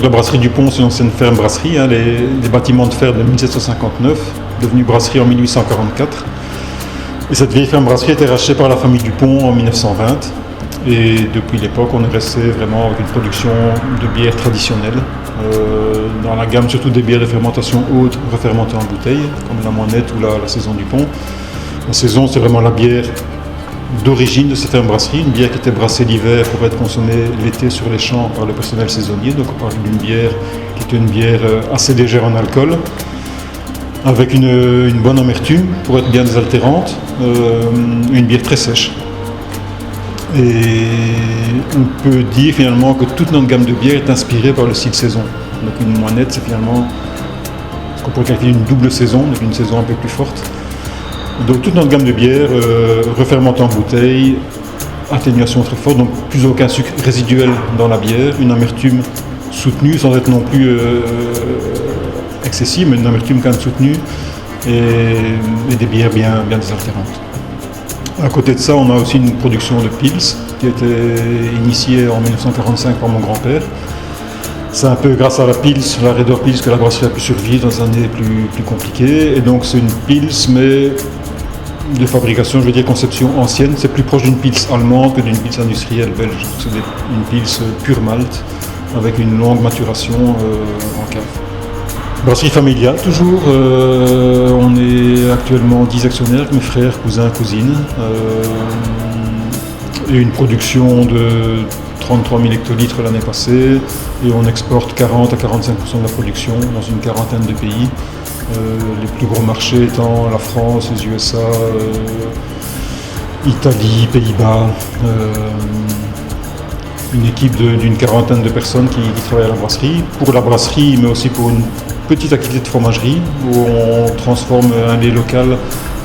la brasserie du Pont, c'est une ancienne ferme brasserie, hein, les bâtiments de fer de 1759, devenue brasserie en 1844. Et cette vieille ferme brasserie a été rachetée par la famille Dupont en 1920. Et depuis l'époque, on est resté vraiment avec une production de bière traditionnelle, dans la gamme surtout des bières de fermentation haute refermentées en bouteille, comme la Moinette ou la Saison du Pont. La Saison, c'est vraiment la bière d'origine de cette ferme brasserie, une bière qui était brassée l'hiver pour être consommée l'été sur les champs par le personnel saisonnier. Donc on parle d'une bière qui était une bière assez légère en alcool, avec une bonne amertume pour être bien désaltérante, une bière très sèche. Et on peut dire finalement que toute notre gamme de bière est inspirée par le style Saison. Donc une Moinette, c'est finalement ce qu'on pourrait qualifier une double saison, donc une saison un peu plus forte. Donc toute notre gamme de bière, refermentée en bouteille, atténuation très forte, donc plus aucun sucre résiduel dans la bière, une amertume soutenue sans être non plus excessive, mais une amertume quand même soutenue et des bières bien désaltérantes. À côté de ça, on a aussi une production de Pils qui a été initiée en 1945 par mon grand-père. C'est un peu grâce à la Pils, la raideur Pils, que la brasserie a pu survivre dans des années plus compliquées. Et donc c'est une Pils, mais de fabrication, je veux dire conception ancienne. C'est plus proche d'une Pils allemande que d'une Pils industrielle belge. C'est une Pils pure malt, avec une longue maturation en cave. Brasserie familiale toujours, on est actuellement 10 actionnaires, mes frères, cousins, cousines, et une production de 33 000 hectolitres l'année passée, et on exporte 40 à 45% de la production dans une quarantaine de pays, les plus gros marchés étant la France, les USA, Italie, Pays-Bas, une équipe d'une quarantaine de personnes qui travaillent à la brasserie, pour la brasserie mais aussi pour une petite activité de fromagerie où on transforme un lait local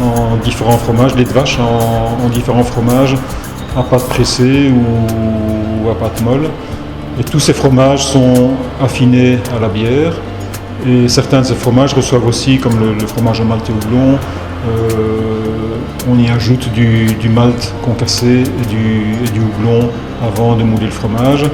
en différents fromages, lait de vache en différents fromages à pâte pressée ou à pâte molle. Et tous ces fromages sont affinés à la bière et certains de ces fromages reçoivent aussi, comme le fromage à malt et houblon, on y ajoute du malt concassé et du houblon avant de mouler le fromage.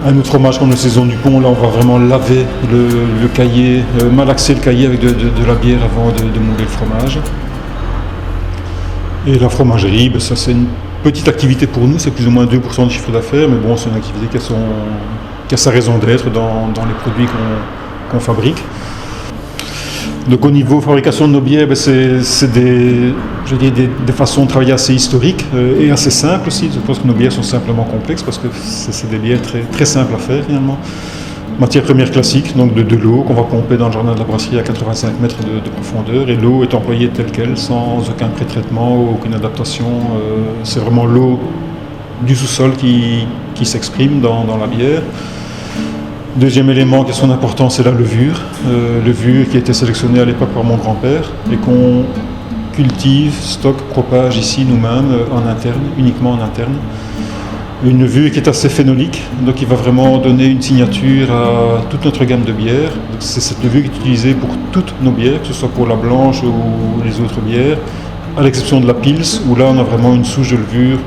Un autre fromage comme le Saison du Pont, là on va vraiment laver le caillé, malaxer le caillé avec de la bière avant de mouler le fromage. Et la fromagerie, ben ça c'est une petite activité pour nous, c'est plus ou moins 2% du chiffre d'affaires, mais bon c'est une activité qui a sa raison d'être dans les produits qu'on fabrique. Donc au niveau fabrication de nos bières, ben c'est des façons de travailler assez historiques et assez simples aussi. Je pense que nos bières sont simplement complexes parce que c'est des bières très, très simples à faire finalement. Matière première classique, donc de l'eau qu'on va pomper dans le jardin de la brasserie à 85 mètres de profondeur, et l'eau est employée telle qu'elle, sans aucun pré-traitement ou aucune adaptation. C'est vraiment l'eau du sous-sol qui s'exprime dans la bière. Deuxième élément qui a son importance, c'est la levure. Levure qui a été sélectionnée à l'époque par mon grand-père et qu'on cultive, stocke, propage ici nous-mêmes en interne, uniquement en interne. Une levure qui est assez phénolique, donc qui va vraiment donner une signature à toute notre gamme de bières. C'est cette levure qui est utilisée pour toutes nos bières, que ce soit pour la blanche ou les autres bières, à l'exception de la Pils, où là on a vraiment une souche de levure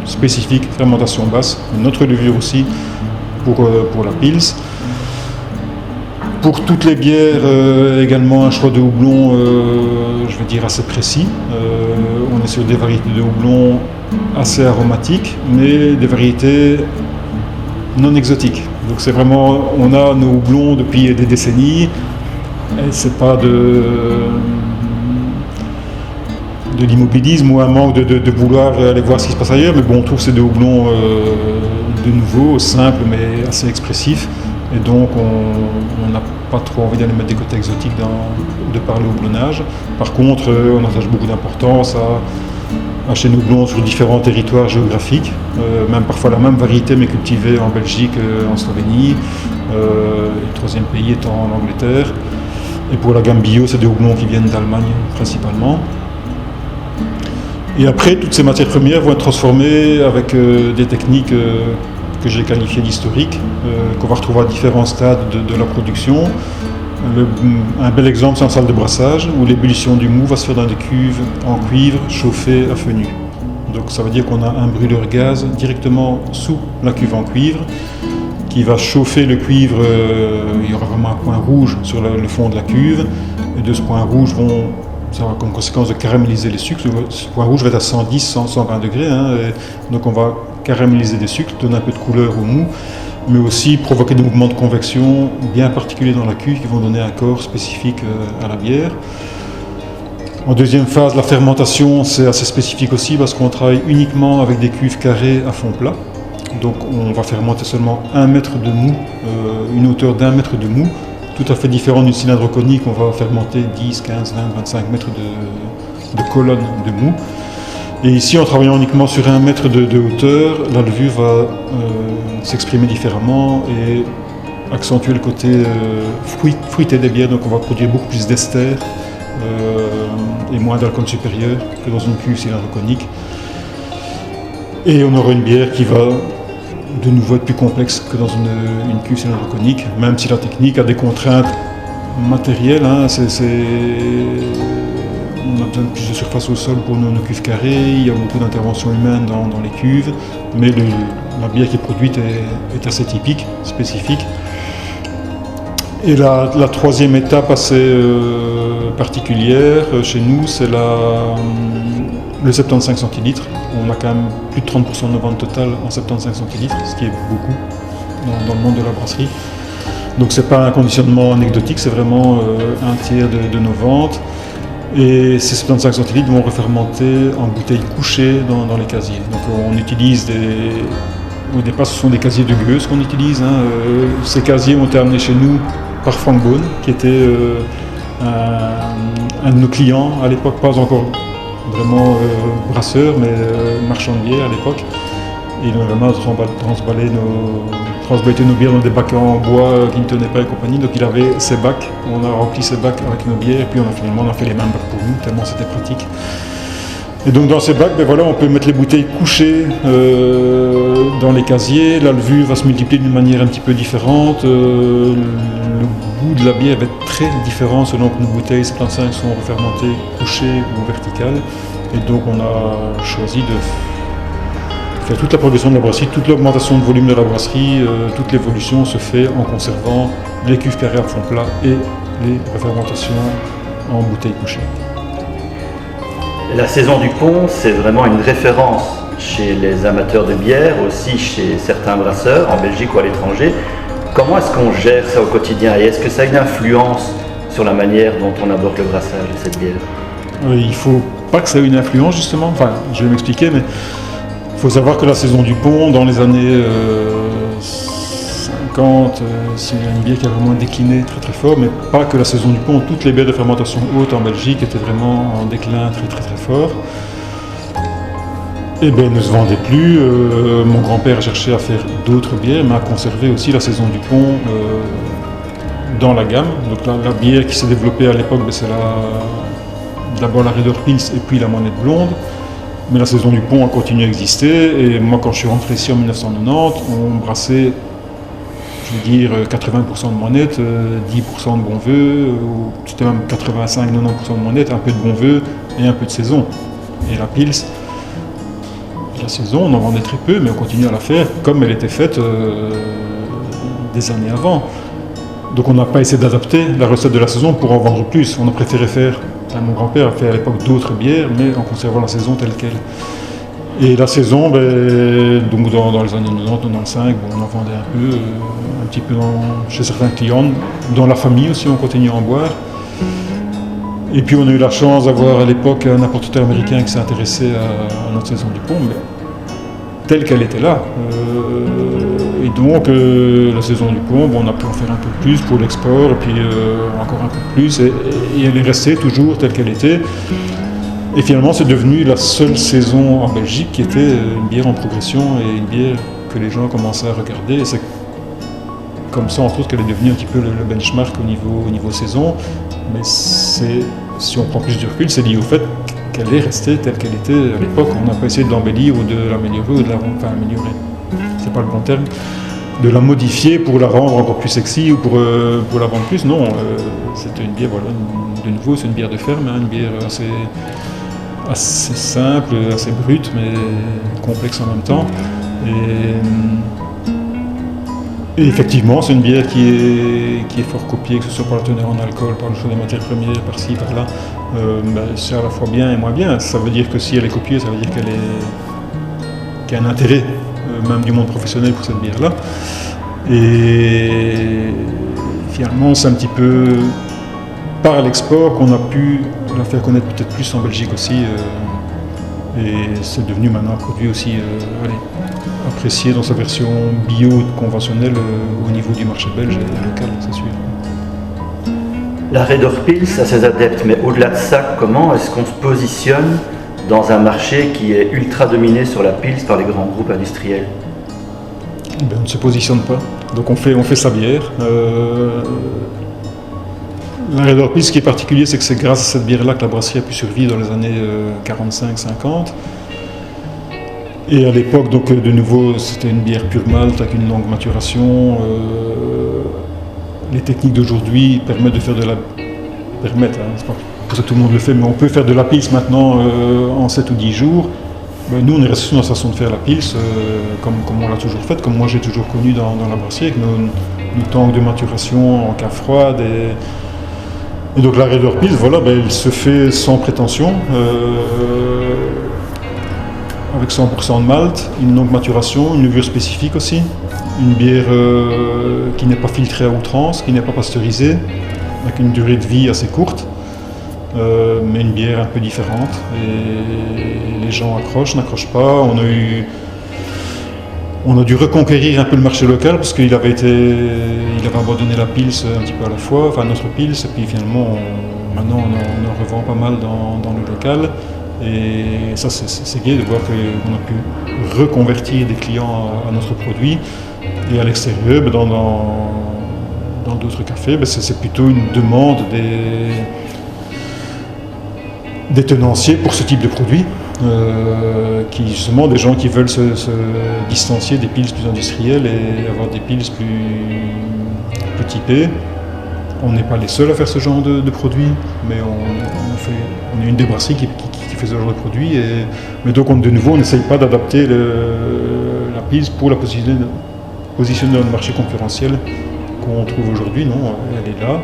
spécifique, fermentation basse. Notre levure aussi pour la Pils. Pour toutes les bières, également un choix de houblon, je vais dire assez précis. On est sur des variétés de houblon assez aromatiques, mais des variétés non exotiques. Donc c'est vraiment, on a nos houblons depuis des décennies, et c'est pas de l'immobilisme ou un manque de vouloir aller voir ce qui se passe ailleurs, mais bon, on trouve ces deux houblons de nouveau, simples mais assez expressifs, et donc on n'a pas trop envie d'aller mettre des côtés exotiques de par le houblonnage. Par contre, on attache beaucoup d'importance à chez nos houblons sur différents territoires géographiques, même parfois la même variété mais cultivée en Belgique, en Slovénie, le troisième pays étant l'Angleterre. Et pour la gamme bio, c'est des houblons qui viennent d'Allemagne principalement. Et après, toutes ces matières premières vont être transformées avec des techniques que j'ai qualifiées d'historiques, qu'on va retrouver à différents stades de la production. Un bel exemple, c'est en salle de brassage, où l'ébullition du mou va se faire dans des cuves en cuivre chauffées à feu nu. Donc ça veut dire qu'on a un brûleur gaz directement sous la cuve en cuivre, qui va chauffer le cuivre. Il y aura vraiment un point rouge sur le fond de la cuve. Et de ce point rouge, ça aura comme conséquence de caraméliser les sucres. Ce point rouge va être à 110, 120 degrés. Donc on va caraméliser des sucres, donner un peu de couleur au mou, mais aussi provoquer des mouvements de convection bien particuliers dans la cuve qui vont donner un corps spécifique à la bière. En deuxième phase, la fermentation, c'est assez spécifique aussi parce qu'on travaille uniquement avec des cuves carrées à fond plat. Donc on va fermenter seulement 1 mètre de mou, une hauteur d'1 mètre de mou, tout à fait différent d'une cylindre conique, on va fermenter 10, 15, 20, 25 mètres de colonne de mou. Et ici, en travaillant uniquement sur 1 mètre de hauteur, la levure va s'exprimer différemment et accentuer le côté fruité des bières, donc on va produire beaucoup plus d'ester et moins d'alcool supérieur que dans une cuve cylindre conique. Et on aura une bière qui va de nouveau être plus complexe que dans une cuve cylindre conique, même si la technique a des contraintes matérielles. On a besoin de plus de surface au sol pour nos cuves carrées, il y a beaucoup d'interventions humaines dans les cuves, mais la bière qui est produite est assez typique, spécifique. Et la troisième étape assez particulière chez nous, c'est le 75 centilitres. On a quand même plus de 30% de nos ventes totales en 75 centilitres, ce qui est beaucoup dans le monde de la brasserie. Donc c'est pas un conditionnement anecdotique, c'est vraiment un tiers de nos ventes. Et ces 75 centilitres vont refermenter en bouteilles couchées dans les casiers. Donc on utilise au départ ce sont des casiers de gueuse qu'on utilise. Ces casiers ont été amenés chez nous par Frank Beaune, qui était un de nos clients à l'époque, pas encore vraiment brasseur, mais marchand de bière à l'époque. Et il a vraiment transballé nos bières dans des bacs en bois qui ne tenaient pas et compagnie. Donc il avait ses bacs, on a rempli ces bacs avec nos bières, et puis on a fait les mêmes bacs pour nous, tellement c'était pratique. Et donc dans ces bacs, on peut mettre les bouteilles couchées dans les casiers. La levure va se multiplier d'une manière un petit peu différente. Le goût de la bière va être très différent selon que nos bouteilles 75 sont refermentées, couchées ou verticales. Et donc on a choisi de faire toute la progression de la brasserie, toute l'augmentation de volume de la brasserie, toute l'évolution se fait en conservant les cuves carrées à fond plat et les refermentations en bouteilles couchées. La saison du pont, c'est vraiment une référence chez les amateurs de bière, aussi chez certains brasseurs en Belgique ou à l'étranger. Comment est-ce qu'on gère ça au quotidien et est-ce que ça a une influence sur la manière dont on aborde le brassage de cette bière? Il ne faut pas que ça ait une influence justement, enfin je vais m'expliquer, mais il faut savoir que la saison du pont, dans les années 50, c'est une bière qui a vraiment décliné très très fort, mais pas que la saison du pont. Toutes les bières de fermentation haute en Belgique étaient vraiment en déclin très très très fort. Et ne se vendaient plus. Mon grand-père cherchait à faire d'autres bières, mais à conserver aussi la saison du pont dans la gamme. Donc la bière qui s'est développée à l'époque, c'est d'abord la Redder Pils et puis la Monette Blonde. Mais la saison du pont a continué à exister. Et moi, quand je suis rentré ici en 1990, on brassait, je veux dire, 80% de Monette, 10% de bon vœu, c'était même 85-90% de Monette, un peu de bon vœu et un peu de saison. Et la Pils, la saison, on en vendait très peu, mais on continue à la faire comme elle était faite des années avant. Donc on n'a pas essayé d'adapter la recette de la saison pour en vendre plus. On a préféré faire, mon grand-père a fait à l'époque d'autres bières, mais en conservant la saison telle qu'elle. Et la saison, donc dans les années 90-95, on en vendait un petit peu chez certains clients. Dans la famille aussi, on continue à en boire. Et puis on a eu la chance d'avoir à l'époque un importateur américain qui s'est intéressé à notre saison du pont, mais telle qu'elle était là. Et donc la saison du pont, on a pu en faire un peu plus pour l'export, et puis encore un peu plus, et elle est restée toujours telle qu'elle était. Et finalement c'est devenu la seule saison en Belgique qui était une bière en progression et une bière que les gens commençaient à regarder. Et c'est comme ça entre autres qu'elle est devenue un petit peu le benchmark au niveau saison. Mais si on prend plus de recul, c'est lié au fait qu'elle est restée telle qu'elle était à l'époque. On n'a pas essayé de l'embellir ou de l'améliorer, ou de améliorer, c'est pas le bon terme, de la modifier pour la rendre encore plus sexy ou pour la vendre plus. Non, c'était une bière, de nouveau, c'est une bière de ferme, une bière assez simple, assez brute, mais complexe en même temps. Et effectivement, c'est une bière qui est fort copiée, que ce soit par la teneur en alcool, par le choix des matières premières, par-ci, par-là. C'est à la fois bien et moins bien. Ça veut dire que si elle est copiée, ça veut dire qu'il y a un intérêt, même du monde professionnel, pour cette bière-là. Et finalement, c'est un petit peu par l'export qu'on a pu la faire connaître peut-être plus en Belgique aussi. Et c'est devenu maintenant un produit aussi apprécié dans sa version bio conventionnelle au niveau du marché belge et local, c'est sûr. La Red Door Pils a ses adeptes, mais au-delà de ça, comment est-ce qu'on se positionne dans un marché qui est ultra dominé sur la Pils par les grands groupes industriels? Ben, on ne se positionne pas. Donc on fait sa bière. La Red Door Pils, ce qui est particulier, c'est que c'est grâce à cette bière-là que la brasserie a pu survivre dans les années 45-50. Et à l'époque, donc de nouveau, c'était une bière pure malt avec une longue maturation. Les techniques d'aujourd'hui permettent de faire de la... Permettent, hein, c'est pas pour ça que tout le monde le fait, mais on peut faire de la Pils maintenant en 7 ou 10 jours. Ben, nous, on est resté sur notre façon de faire la Pils, comme on l'a toujours faite, comme moi j'ai toujours connu dans la brasserie, avec nos tanks de maturation en cave froide. Et donc la Red Door Pils, voilà, ben, elle se fait sans prétention, avec 100% de malt, une longue maturation, une levure spécifique aussi, une bière qui n'est pas filtrée à outrance, qui n'est pas pasteurisée, avec une durée de vie assez courte, mais une bière un peu différente. Et les gens accrochent, n'accrochent pas. On a dû reconquérir un peu le marché local parce qu'il avait abandonné la Pils un petit peu à la fois, enfin notre Pils, et puis finalement maintenant on en revend pas mal dans le local. Et ça c'est gai de voir qu'on a pu reconvertir des clients à notre produit. Et à l'extérieur, dans d'autres cafés, c'est plutôt une demande des tenanciers pour ce type de produit. Qui justement des gens qui veulent se distancier des Pils plus industrielles et avoir des Pils plus typées. On n'est pas les seuls à faire ce genre de produit, mais on est une des brasseries qui fait ce genre de produit. Mais donc de nouveau on n'essaye pas d'adapter la Pils pour la positionner dans le marché concurrentiel qu'on trouve aujourd'hui. Non, elle est là,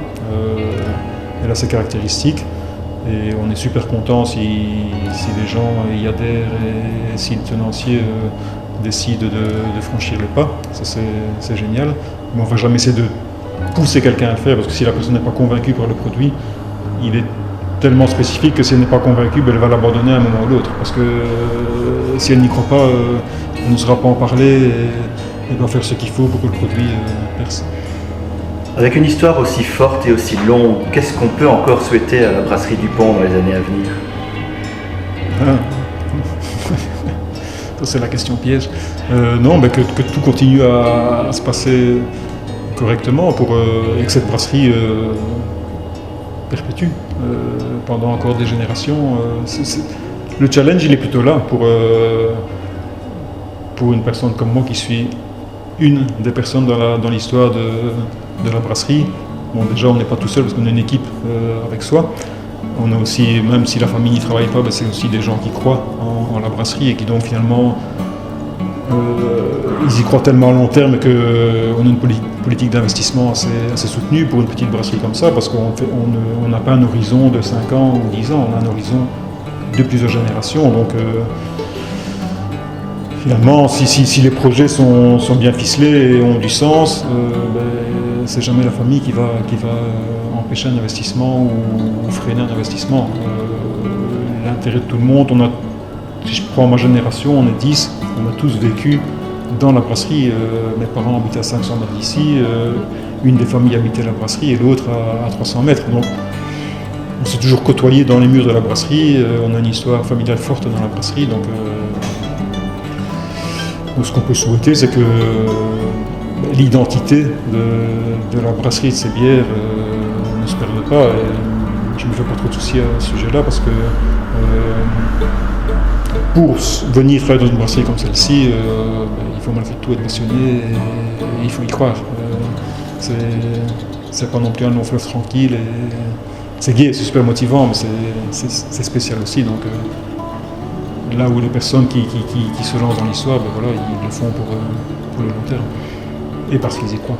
elle a ses caractéristiques. Et on est super content si les gens y adhèrent et si le tenancier décide de franchir le pas. Ça c'est génial. Mais on ne va jamais essayer de pousser quelqu'un à le faire parce que si la personne n'est pas convaincue par le produit, il est tellement spécifique que si elle n'est pas convaincue, elle va l'abandonner à un moment ou l'autre. Parce que si elle n'y croit pas, elle ne saura pas en parler et elle doit faire ce qu'il faut pour que le produit perce. Avec une histoire aussi forte et aussi longue, qu'est-ce qu'on peut encore souhaiter à la brasserie Dupont dans les années à venir? Ça c'est la question piège. Non, que tout continue à se passer correctement et que cette brasserie perpétue pendant encore des générations. Le challenge il est plutôt là pour une personne comme moi qui suis une des personnes dans l'histoire de la brasserie. Bon, déjà on n'est pas tout seul parce qu'on a une équipe avec soi. On a aussi, même si la famille n'y travaille pas, c'est aussi des gens qui croient en la brasserie et qui donc finalement ils y croient tellement à long terme qu'on a une politique d'investissement assez soutenue pour une petite brasserie comme ça, parce qu'on n'a pas un horizon de 5 ans ou 10 ans, on a un horizon de plusieurs générations. Donc finalement, si les projets sont bien ficelés et ont du sens, c'est jamais la famille qui va empêcher un investissement ou freiner un investissement. L'intérêt de tout le monde, si je prends ma génération, on est 10, on a tous vécu dans la brasserie. Mes parents habitaient à 500 mètres d'ici, une des familles habitait la brasserie et l'autre à 300 mètres. Donc on s'est toujours côtoyé dans les murs de la brasserie, on a une histoire familiale forte dans la brasserie. Donc ce qu'on peut souhaiter, c'est que l'identité de la brasserie et de ses bières ne se perde pas. Et je ne me fais pas trop de soucis à ce sujet-là parce que pour venir travailler dans une brasserie comme celle-ci, il faut malgré tout être passionné et il faut y croire. C'est pas non plus un long fleuve tranquille. C'est gai, c'est super motivant, mais c'est spécial aussi. Donc, là où les personnes qui se lancent dans l'histoire, voilà, ils le font pour le long terme. et parce qu'ils y croient.